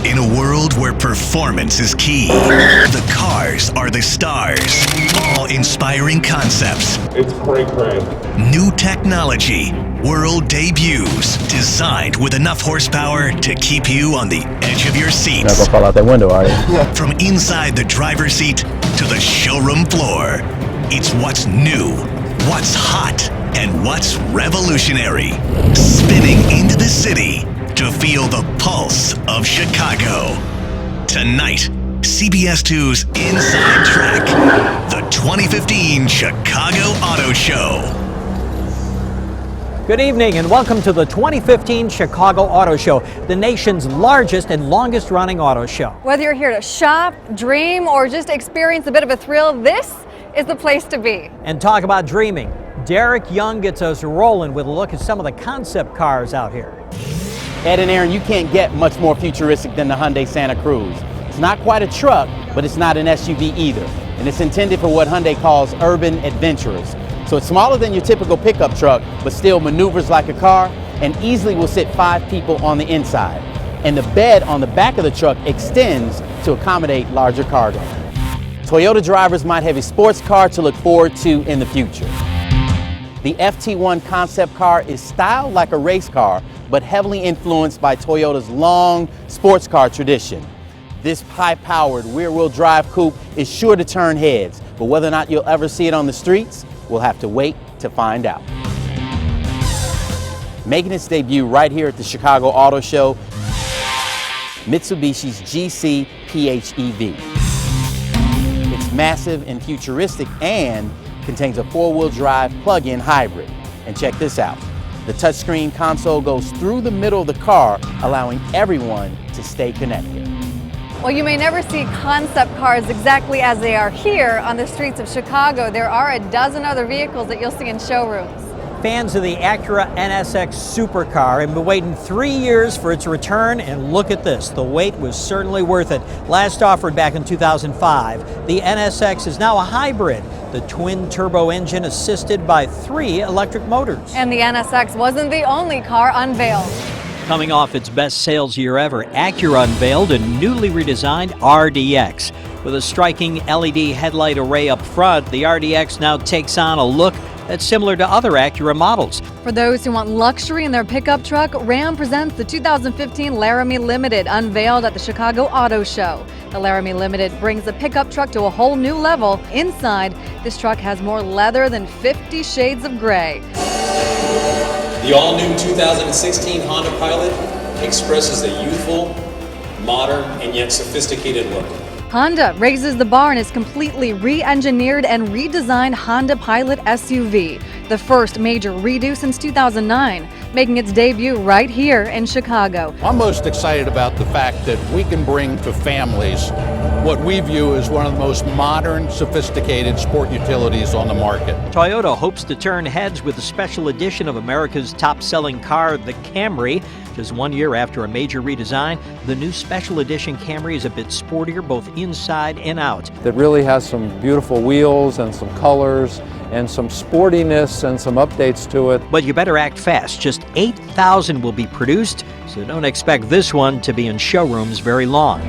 In a world where performance is key, the cars are the stars. All inspiring concepts. It's cray. New technology. World debuts. Designed with enough horsepower to keep you on the edge of your seats. Not gonna fall out that window, are you? From inside the driver's seat to the showroom floor. It's what's new, what's hot, and what's revolutionary. Spinning into the city to feel the pulse of Chicago. Tonight, CBS 2's Inside Track, the 2015 Chicago Auto Show. Good evening and welcome to the 2015 Chicago Auto Show, the nation's largest and longest running auto show. Whether you're here to shop, dream, or just experience a bit of a thrill, this is the place to be. And talk about dreaming. Derek Young gets us rolling with a look at some of the concept cars out here. Ed and Aaron, you can't get much more futuristic than the Hyundai Santa Cruz. It's not quite a truck, but it's not an SUV either. And it's intended for what Hyundai calls urban adventurers. So it's smaller than your typical pickup truck, but still maneuvers like a car and easily will sit 5 people on the inside. And the bed on the back of the truck extends to accommodate larger cargo. Toyota drivers might have a sports car to look forward to in the future. The FT1 concept car is styled like a race car, but heavily influenced by Toyota's long sports car tradition. This high-powered rear-wheel drive coupe is sure to turn heads, but whether or not you'll ever see it on the streets, we'll have to wait to find out. Making its debut right here at the Chicago Auto Show, Mitsubishi's GC PHEV. It's massive and futuristic and contains a 4-wheel drive plug-in hybrid. And check this out. The touchscreen console goes through the middle of the car, allowing everyone to stay connected. Well, you may never see concept cars exactly as they are here on the streets of Chicago. There are a dozen other vehicles that you'll see in showrooms. Fans of the Acura NSX supercar have been waiting 3 years for its return, and look at this. The wait was certainly worth it. Last offered back in 2005, the NSX is now a hybrid, the twin-turbo engine assisted by 3 electric motors. And the NSX wasn't the only car unveiled. Coming off its best sales year ever, Acura unveiled a newly redesigned RDX. With a striking LED headlight array up front, the RDX now takes on a look that's similar to other Acura models. For those who want luxury in their pickup truck, Ram presents the 2015 Laramie Limited, unveiled at the Chicago Auto Show. The Laramie Limited brings the pickup truck to a whole new level. Inside, this truck has more leather than 50 shades of gray. The all-new 2016 Honda Pilot expresses a youthful, modern, and yet sophisticated look. Honda raises the bar in its completely re-engineered and redesigned Honda Pilot SUV, the first major redo since 2009, making its debut right here in Chicago. I'm most excited about the fact that we can bring to families what we view as one of the most modern, sophisticated sport utilities on the market. Toyota hopes to turn heads with a special edition of America's top-selling car, the Camry. Just 1 year after a major redesign, the new special edition Camry is a bit sportier both inside and out. That really has some beautiful wheels and some colors and some sportiness and some updates to it. But you better act fast. Just 8,000 will be produced, so don't expect this one to be in showrooms very long.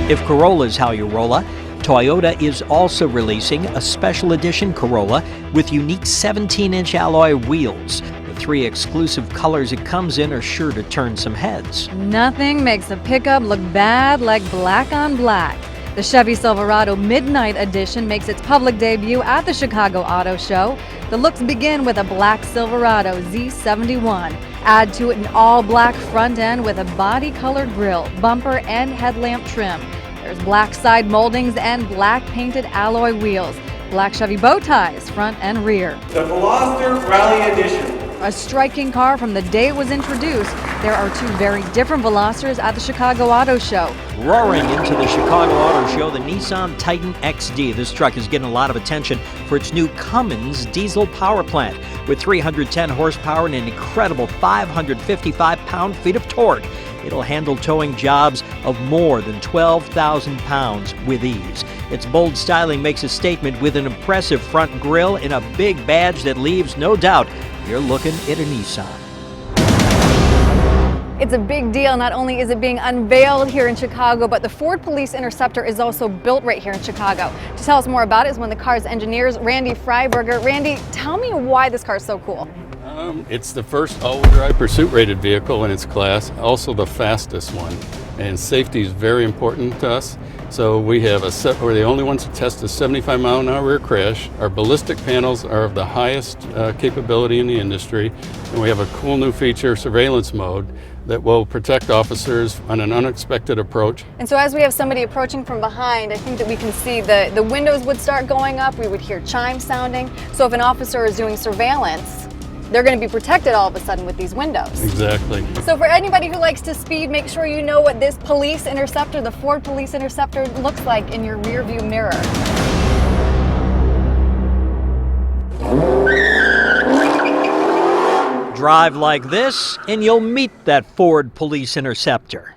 If Corolla is how you rolla, Toyota is also releasing a special edition Corolla with unique 17-inch alloy wheels. The 3 exclusive colors it comes in are sure to turn some heads. Nothing makes a pickup look bad like black on black. The Chevy Silverado Midnight Edition makes its public debut at the Chicago Auto Show. The looks begin with a black Silverado Z71. Add to it an all-black front end with a body-colored grille, bumper, and headlamp trim. There's black side moldings and black painted alloy wheels. Black Chevy bow ties, front and rear. The Veloster Rally Edition. A striking car from the day it was introduced. There are 2 very different Velosters at the Chicago Auto Show. Roaring into the Chicago Auto Show, the Nissan Titan XD. This truck is getting a lot of attention for its new Cummins diesel power plant. With 310 horsepower and an incredible 555 pound-feet of torque, it'll handle towing jobs of more than 12,000 pounds with ease. Its bold styling makes a statement with an impressive front grille and a big badge that leaves no doubt you're looking at a Nissan. It's a big deal. Not only is it being unveiled here in Chicago, but the Ford Police Interceptor is also built right here in Chicago. To tell us more about it is one of the car's engineers, Randy Freiberger. Randy, tell me why this car is so cool. It's the first all-wheel drive pursuit-rated vehicle in its class, also the fastest one. And safety is very important to us. So we're the only ones to test a 75-mile-an-hour rear crash. Our ballistic panels are of the highest capability in the industry. And we have a cool new feature, surveillance mode, that will protect officers on an unexpected approach. And so as we have somebody approaching from behind, I think that we can see the windows would start going up. We would hear chimes sounding. So if an officer is doing surveillance, they're going to be protected all of a sudden with these windows. Exactly. So for anybody who likes to speed, make sure you know what this police interceptor, the Ford Police Interceptor, looks like in your rear view mirror. Drive like this, and you'll meet that Ford Police Interceptor.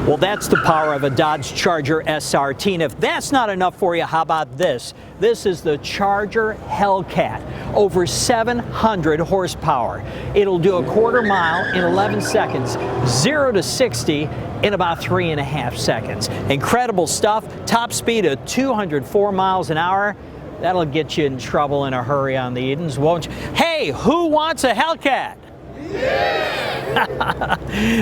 Well, that's the power of a Dodge Charger SRT. And if that's not enough for you, how about this? This is the Charger Hellcat. Over 700 horsepower. It'll do a quarter mile in 11 seconds, 0 to 60 in about 3.5 seconds. Incredible stuff. Top speed of 204 miles an hour. That'll get you in trouble in a hurry on the Edens, won't you? Hey, who wants a Hellcat? Yeah!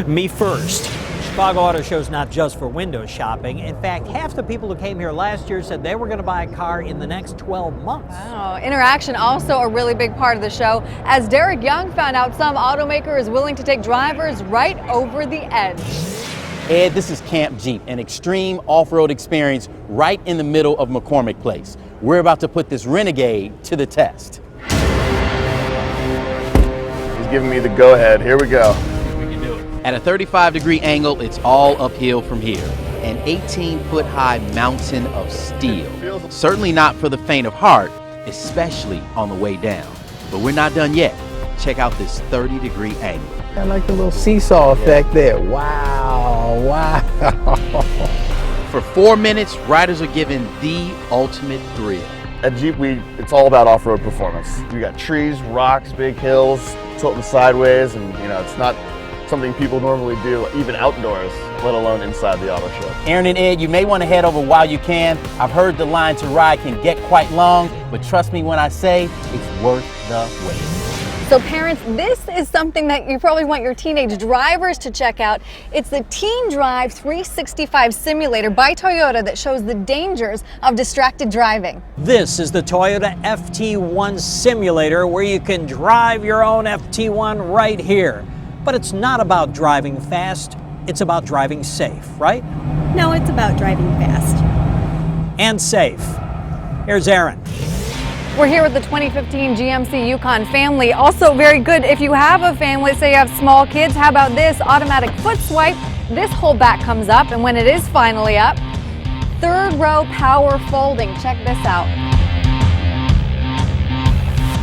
Me first. Chicago Auto Show is not just for window shopping. In fact, half the people who came here last year said they were going to buy a car in the next 12 months. Wow. Interaction also a really big part of the show. As Derek Young found out, some automaker is willing to take drivers right over the edge. Ed, this is Camp Jeep, an extreme off-road experience right in the middle of McCormick Place. We're about to put this Renegade to the test. He's giving me the go-ahead. Here we go. At a 35-degree angle, it's all uphill from here. An 18-foot-high mountain of steel. Certainly not for the faint of heart, especially on the way down. But we're not done yet. Check out this 30-degree angle. I like the little seesaw effect there. Wow, wow. For 4 minutes, riders are given the ultimate thrill. At Jeep, it's all about off-road performance. We got trees, rocks, big hills, tilting sideways, and it's not something people normally do, even outdoors, let alone inside the auto show. Aaron and Ed, you may want to head over while you can. I've heard the line to ride can get quite long, but trust me when I say it's worth the wait. So parents, this is something that you probably want your teenage drivers to check out. It's the Teen Drive 365 simulator by Toyota that shows the dangers of distracted driving. This is the Toyota FT1 simulator where you can drive your own FT1 right here. But it's not about driving fast, it's about driving safe, right? No, it's about driving fast. And safe. Here's Aaron. We're here with the 2015 GMC Yukon family. Also very good if you have a family, say you have small kids, how about this automatic foot swipe? This whole back comes up, and when it is finally up, third row power folding. Check this out.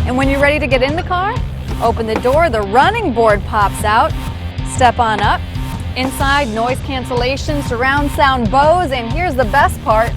And when you're ready to get in the car, open the door, the running board pops out, step on up. Inside, noise cancellation, surround sound Bose, and here's the best part.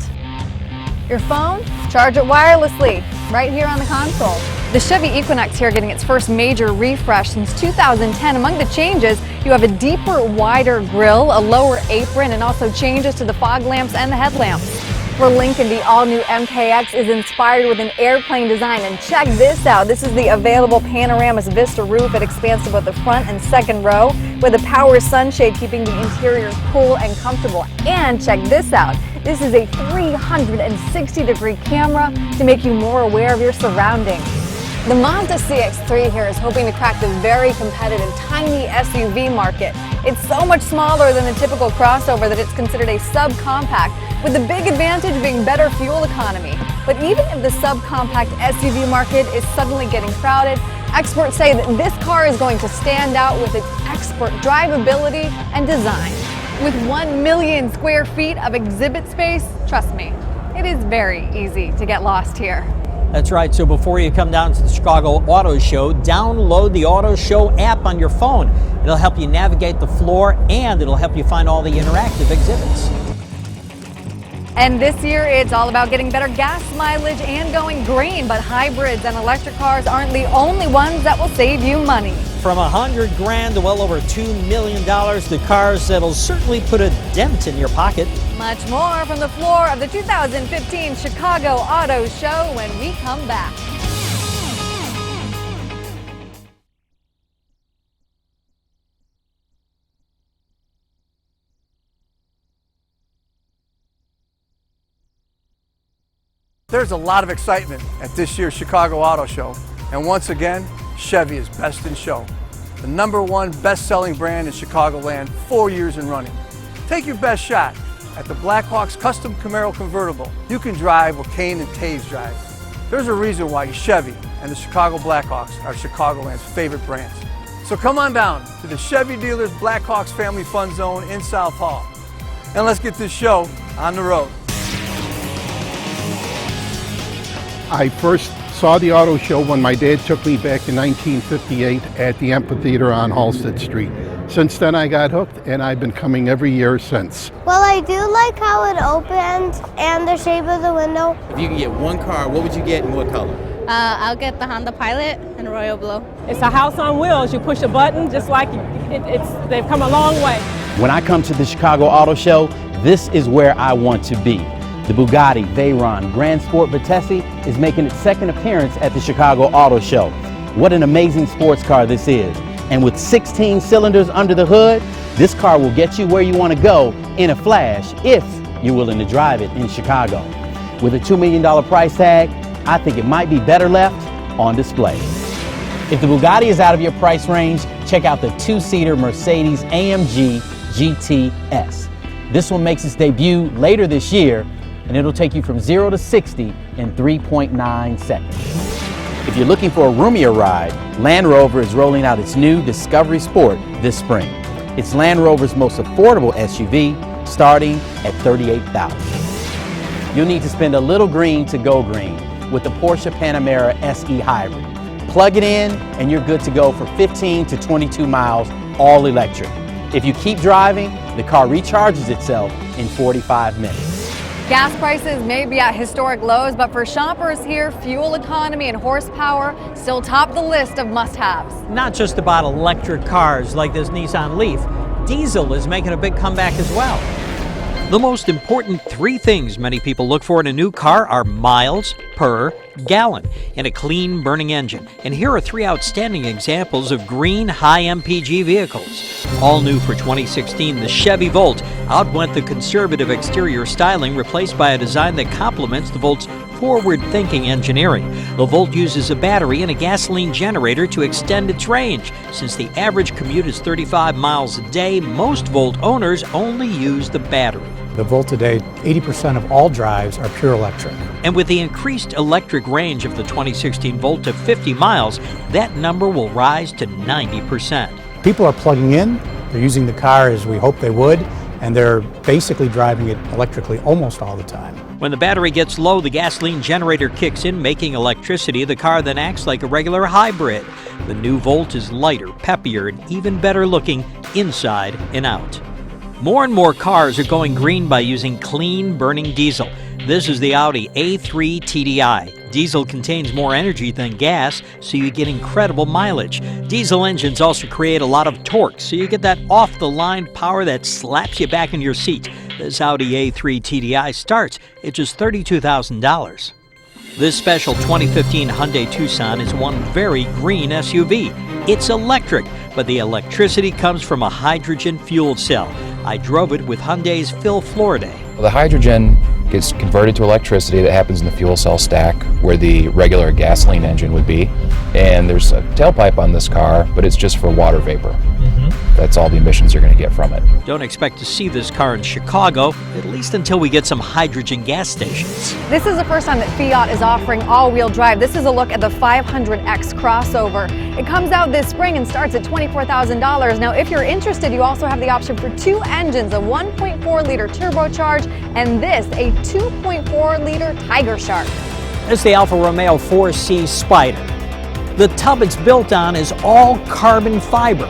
Your phone, charge it wirelessly, right here on the console. The Chevy Equinox here getting its first major refresh since 2010. Among the changes, you have a deeper, wider grille, a lower apron, and also changes to the fog lamps and the headlamps. For Lincoln, the all-new MKX is inspired with an airplane design, and check this out. This is the available Panoramas Vista roof. It expands to both the front and second row with a power sunshade, keeping the interior cool and comfortable. And check this out. This is a 360-degree camera to make you more aware of your surroundings. The Mazda CX-3 here is hoping to crack the very competitive tiny SUV market. It's so much smaller than the typical crossover that it's considered a subcompact, with the big advantage being better fuel economy. But even if the subcompact SUV market is suddenly getting crowded, experts say that this car is going to stand out with its expert drivability and design. With 1 million square feet of exhibit space, trust me, it is very easy to get lost here. That's right, so before you come down to the Chicago Auto Show, download the Auto Show app on your phone. It'll help you navigate the floor, and it'll help you find all the interactive exhibits. And this year, it's all about getting better gas mileage and going green. But hybrids and electric cars aren't the only ones that will save you money. From $100 grand to well over $2 million, the cars that'll certainly put a dent in your pocket. Much more from the floor of the 2015 Chicago Auto Show when we come back. There's a lot of excitement at this year's Chicago Auto Show, and once again, Chevy is best in show. The #1 best-selling brand in Chicagoland 4 years in running. Take your best shot at the Blackhawks Custom Camaro Convertible you can drive what Kane and Taves drive. There's a reason why Chevy and the Chicago Blackhawks are Chicagoland's favorite brands. So come on down to the Chevy Dealers Blackhawks Family Fun Zone in South Hall, and let's get this show on the road. I first saw the auto show when my dad took me back in 1958 at the amphitheater on Halsted Street. Since then I got hooked, and I've been coming every year since. Well, I do like how it opens and the shape of the window. If you could get one car, what would you get and what color? I'll get the Honda Pilot and Royal Blue. It's a house on wheels. You push a button, just like they've come a long way. When I come to the Chicago Auto Show, this is where I want to be. The Bugatti Veyron Grand Sport Vitesse is making its second appearance at the Chicago Auto Show. What an amazing sports car this is. And with 16 cylinders under the hood, this car will get you where you want to go in a flash if you're willing to drive it in Chicago. With a $2 million price tag, I think it might be better left on display. If the Bugatti is out of your price range, check out the two-seater Mercedes AMG GT-S. This one makes its debut later this year, and it'll take you from 0 to 60 in 3.9 seconds. If you're looking for a roomier ride, Land Rover is rolling out its new Discovery Sport this spring. It's Land Rover's most affordable SUV, starting at $38,000. You'll need to spend a little green to go green with the Porsche Panamera SE Hybrid. Plug it in and you're good to go for 15 to 22 miles, all electric. If you keep driving, the car recharges itself in 45 minutes. Gas prices may be at historic lows, but for shoppers here, fuel economy and horsepower still top the list of must-haves. Not just about electric cars like this Nissan Leaf, diesel is making a big comeback as well. The most important three things many people look for in a new car are miles per gallon and a clean burning engine. And here are three outstanding examples of green high MPG vehicles. All new for 2016, the Chevy Volt outwent the conservative exterior styling, replaced by a design that complements the Volt's forward-thinking engineering. The Volt uses a battery and a gasoline generator to extend its range. Since the average commute is 35 miles a day, most Volt owners only use the battery. The Volt today, 80% of all drives are pure electric. And with the increased electric range of the 2016 Volt to 50 miles, that number will rise to 90%. People are plugging in, they're using the car as we hope they would, and they're basically driving it electrically almost all the time. When the battery gets low, the gasoline generator kicks in, making electricity. The car then acts like a regular hybrid. The new Volt is lighter, peppier, and even better looking inside and out. More and more cars are going green by using clean burning diesel. This is the Audi A3 TDI. Diesel contains more energy than gas, so you get incredible mileage. Diesel engines also create a lot of torque, so you get that off-the-line power that slaps you back in your seat. This Audi A3 TDI starts at just $32,000. This special 2015 Hyundai Tucson is one very green SUV. It's electric, but the electricity comes from a hydrogen fuel cell. I drove it with Hyundai's Phil Floriday. Well, the hydrogen gets converted to electricity that happens in the fuel cell stack where the regular gasoline engine would be. And there's a tailpipe on this car, but it's just for water vapor. That's all the emissions you're going to get from it. Don't expect to see this car in Chicago, at least until we get some hydrogen gas stations. This is the first time that Fiat is offering all-wheel drive. This is a look at the 500X crossover. It comes out this spring and starts at $24,000. Now, if you're interested, you also have the option for two engines, a 1.4-liter turbocharged and this, a 2.4-liter Tiger Shark. This is the Alfa Romeo 4C Spider. The tub it's built on is all carbon fiber.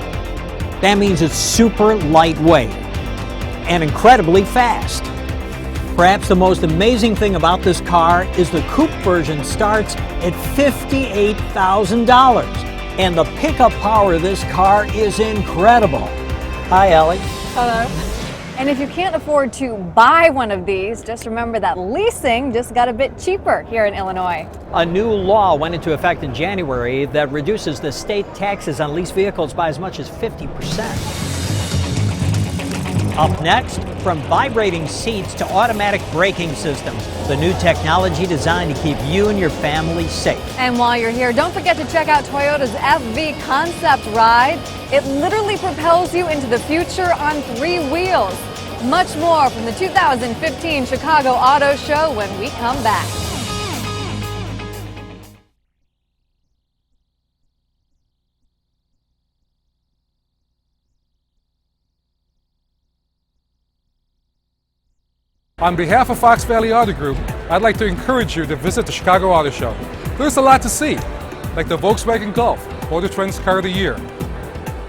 That means it's super lightweight and incredibly fast. Perhaps the most amazing thing about this car is the coupe version starts at $58,000. And the pickup power of this car is incredible. Hi, Ellie. Hello. And if you can't afford to buy one of these, just remember that leasing just got a bit cheaper here in Illinois. A new law went into effect in January that reduces the state taxes on leased vehicles by as much as 50%. Up next, from vibrating seats to automatic braking systems, the new technology designed to keep you and your family safe. And while you're here, don't forget to check out Toyota's FV Concept Ride. It literally propels you into the future on 3 wheels. Much more from the 2015 Chicago Auto Show when we come back. On behalf of Fox Valley Auto Group, I'd like to encourage you to visit the Chicago Auto Show. There's a lot to see, like the Volkswagen Golf, Motor Trend's Car of the Year,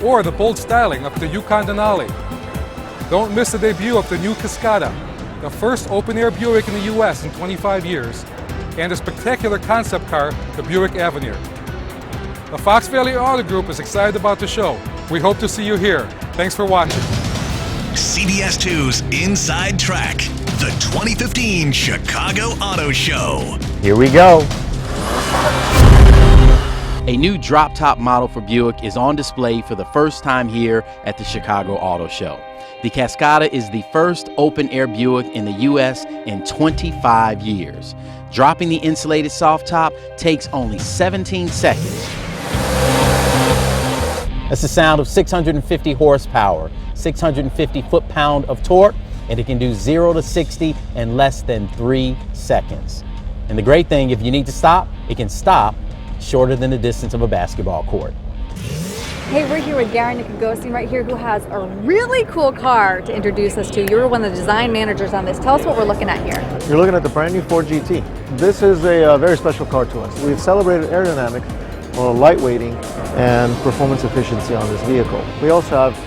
or the bold styling of the Yukon Denali. Don't miss the debut of the new Cascada, the first open-air Buick in the U.S. in 25 years, and a spectacular concept car, the Buick Avenir. The Fox Valley Auto Group is excited about the show. We hope to see you here. Thanks for watching. CBS 2's Inside Track, the 2015 Chicago Auto Show. Here we go. A new drop-top model for Buick is on display for the first time here at the Chicago Auto Show. The Cascada is the first open-air Buick in the U.S. in 25 years. Dropping the insulated soft top takes only 17 seconds. That's the sound of 650 horsepower, 650 foot-pound of torque, and it can do 0 to 60 in less than 3 seconds. And the great thing, if you need to stop, it can stop shorter than the distance of a basketball court. Hey, we're here with Gary Nicogosian right here, who has a really cool car to introduce us to. You're one of the design managers on this. Tell us what we're looking at here. You're looking at the brand new Ford GT. This is a very special car to us. We've celebrated aerodynamics, lightweighting, and performance efficiency on this vehicle. We also have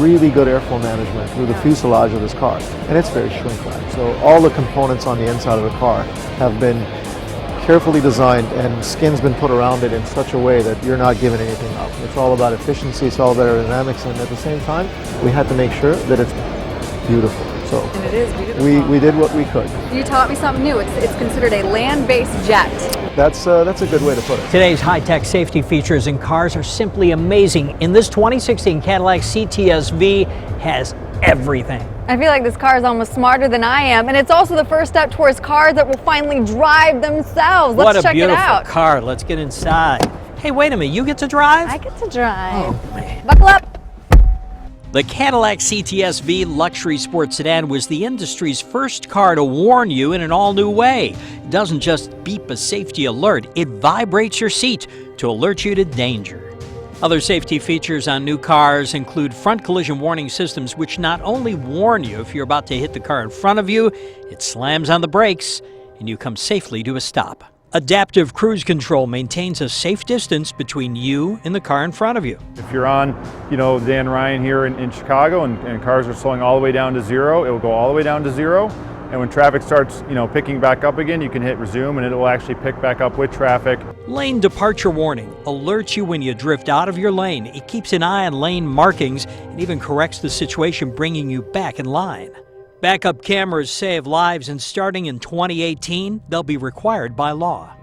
really good airflow management through the fuselage of this car, and it's very shrink-wrapped. So all the components on the inside of the car have been carefully designed, and skin's been put around it in such a way that you're not giving anything up. It's all about efficiency, it's all about aerodynamics, and at the same time, we had to make sure that it's beautiful. So and it is beautiful. We did what we could. You taught me something new. It's considered a land-based jet. That's a good way to put it. Today's high-tech safety features in cars are simply amazing. And this 2016 Cadillac CTS-V has everything. I feel like this car is almost smarter than I am, and it's also the first step towards cars that will finally drive themselves. Let's check it out. What a beautiful car. Let's get inside. Hey, wait a minute. You get to drive? I get to drive. Oh, man. Buckle up. The Cadillac CTS-V luxury sports sedan was the industry's first car to warn you in an all-new way. It doesn't just beep a safety alert, it vibrates your seat to alert you to danger. Other safety features on new cars include front collision warning systems, which not only warn you if you're about to hit the car in front of you, it slams on the brakes and you come safely to a stop. Adaptive cruise control maintains a safe distance between you and the car in front of you. If you're on, Dan Ryan here in Chicago and cars are slowing all the way down to 0, it will go all the way down to 0. And when traffic starts, picking back up again, you can hit resume and it will actually pick back up with traffic. Lane departure warning alerts you when you drift out of your lane. It keeps an eye on lane markings and even corrects the situation, bringing you back in line. Backup cameras save lives, and starting in 2018, they'll be required by law.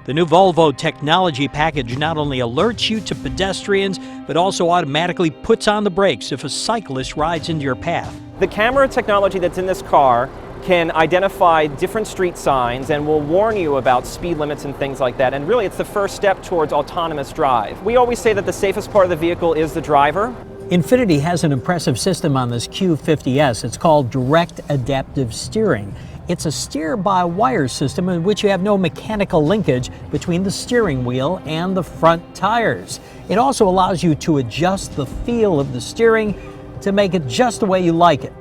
The new Volvo technology package not only alerts you to pedestrians, but also automatically puts on the brakes if a cyclist rides into your path. The camera technology that's in this car can identify different street signs and will warn you about speed limits and things like that. And really, it's the first step towards autonomous drive. We always say that the safest part of the vehicle is the driver. Infiniti has an impressive system on this Q50S. It's called Direct Adaptive Steering. It's a steer-by-wire system in which you have no mechanical linkage between the steering wheel and the front tires. It also allows you to adjust the feel of the steering to make it just the way you like it.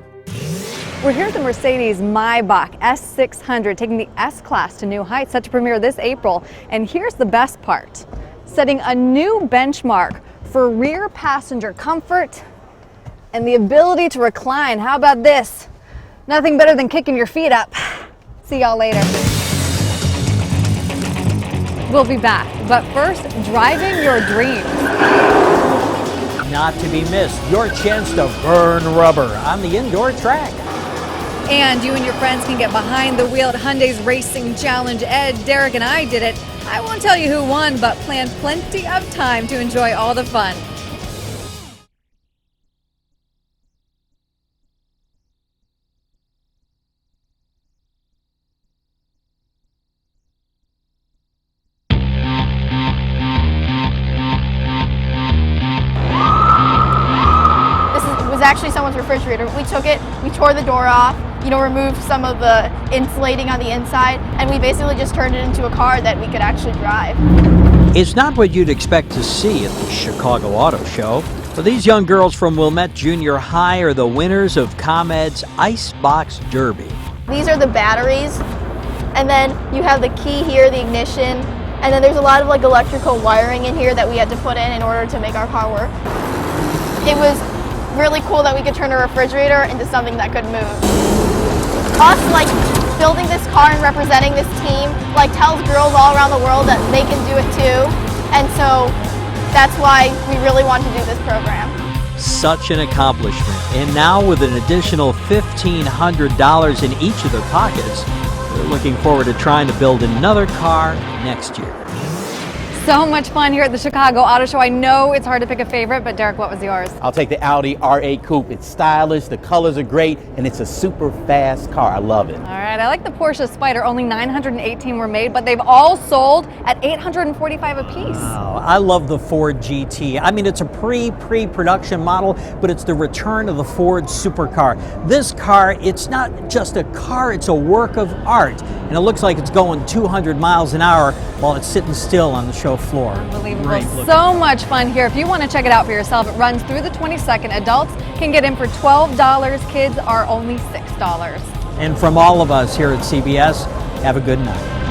We're here at the Mercedes Maybach S600, taking the S-Class to new heights, set to premiere this April. And here's the best part, setting a new benchmark for rear passenger comfort and the ability to recline. How about this? Nothing better than kicking your feet up. See y'all later. We'll be back, but first, driving your dreams. Not to be missed, your chance to burn rubber on the indoor track. And you and your friends can get behind the wheel at Hyundai's Racing Challenge. Ed, Derek, and I did it. I won't tell you who won, but planned plenty of time to enjoy all the fun. Actually someone's refrigerator. We took it, we tore the door off, removed some of the insulating on the inside, and we basically just turned it into a car that we could actually drive. It's not what you'd expect to see at the Chicago Auto Show, but these young girls from Wilmette Junior High are the winners of ComEd's Icebox Derby. These are the batteries, and then you have the key here, the ignition, and then there's a lot of electrical wiring in here that we had to put in order to make our car work. It was really cool that we could turn a refrigerator into something that could move. Us, building this car and representing this team, tells girls all around the world that they can do it too. And so that's why we really want to do this program. Such an accomplishment. And now with an additional $1,500 in each of their pockets, they're looking forward to trying to build another car next year. So much fun here at the Chicago Auto Show. I know it's hard to pick a favorite, but Derek, what was yours? I'll take the Audi R8 Coupe. It's stylish, the colors are great, and it's a super fast car. I love it. All right, I like the Porsche Spyder. Only 918 were made, but they've all sold at $845 a piece. Wow, I love the Ford GT. I mean, it's a pre-production model, but it's the return of the Ford supercar. This car, it's not just a car, it's a work of art. And it looks like it's going 200 miles an hour while it's sitting still on the show floor. Unbelievable. So much fun here. If you want to check it out for yourself, it runs through the 22nd. Adults can get in for $12. Kids are only $6. And from all of us here at CBS, have a good night.